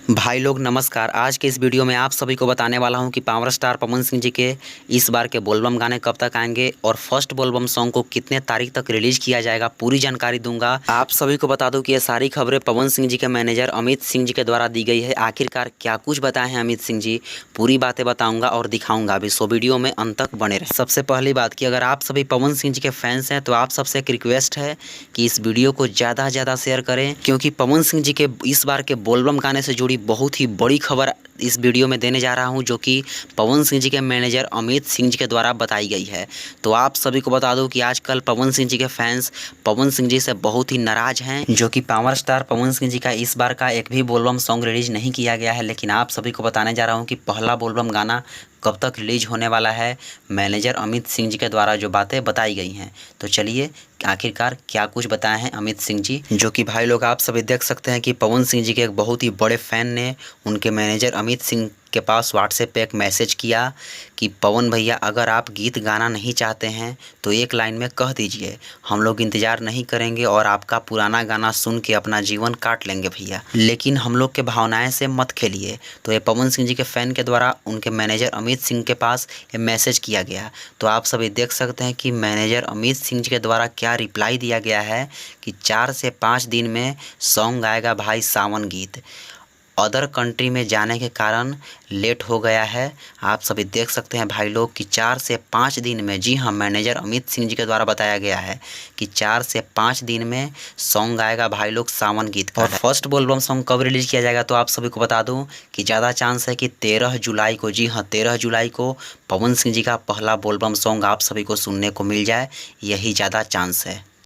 भाई लोग नमस्कार। आज के इस वीडियो में आप सभी को बताने वाला हूं कि पावर स्टार पवन सिंह जी के इस बार के बोलबम गाने कब तक आएंगे और फर्स्ट बोलबम सॉन्ग को कितने तारीख तक रिलीज किया जाएगा, पूरी जानकारी दूंगा। आप सभी को बता दूं कि ये सारी खबरें पवन सिंह जी के मैनेजर अमित सिंह जी के द्वारा दी गई है। आखिरकार क्या कुछ बताए हैं अमित सिंह जी, पूरी बातें बताऊँगा और दिखाऊँगा भी, सो वीडियो में अंत तक बने रहे। सबसे पहली बात कि अगर आप सभी पवन सिंह जी के फैंस हैं तो आप सबसे एक रिक्वेस्ट है कि इस वीडियो को ज़्यादा से ज़्यादा शेयर करें, क्योंकि पवन सिंह जी के इस बार के बोलबम गाने से जुड़ी बहुत ही बड़ी खबर इस वीडियो में देने जा रहा हूं, जो कि पवन सिंह जी के मैनेजर अमित सिंह जी के द्वारा बताई गई है। तो आप सभी को बता दूं कि आजकल पवन सिंह जी के फैंस पवन सिंह जी से बहुत ही नाराज़ हैं, जो कि पावर स्टार पवन सिंह जी का इस बार का एक भी बोलबम सॉन्ग रिलीज नहीं किया गया है। लेकिन आप सभी को बताने जा रहा हूँ कि पहला बोलबम गाना कब तक रिलीज होने वाला है, मैनेजर अमित सिंह जी के द्वारा जो बातें बताई गई हैं। तो चलिए आखिरकार क्या कुछ बताए हैं अमित सिंह जी, जो कि भाई लोग आप सभी देख सकते हैं कि पवन सिंह जी के एक बहुत ही बड़े फ़ैन ने उनके मैनेजर अमित सिंह के पास व्हाट्सएप पे एक मैसेज किया कि पवन भैया, अगर आप गीत गाना नहीं चाहते हैं तो एक लाइन में कह दीजिए, हम लोग इंतज़ार नहीं करेंगे और आपका पुराना गाना सुन के अपना जीवन काट लेंगे भैया, लेकिन हम लोग के भावनाएं से मत खेलिए। तो ये पवन सिंह जी के फ़ैन के द्वारा उनके मैनेजर अमित सिंह के पास ये मैसेज किया गया। तो आप सभी देख सकते हैं कि मैनेजर अमित सिंह जी के द्वारा क्या रिप्लाई दिया गया है कि 4 से 5 दिन में सॉन्ग आएगा भाई, सावन गीत। अदर कंट्री में जाने के कारण लेट हो गया है। आप सभी देख सकते हैं भाई लोग कि 4 से 5 दिन में, जी हाँ, मैनेजर अमित सिंह जी के द्वारा बताया गया है कि 4 से 5 दिन में सॉन्ग आएगा भाई लोग, सावन गीत का। और फर्स्ट बोलबम सॉन्ग कब रिलीज़ किया जाएगा तो आप सभी को बता दूं कि ज़्यादा चांस है कि 13 जुलाई को, जी हाँ 13 जुलाई को पवन सिंह जी का पहला बोलबम सॉन्ग आप सभी को सुनने को मिल जाए, यही ज़्यादा चांस है।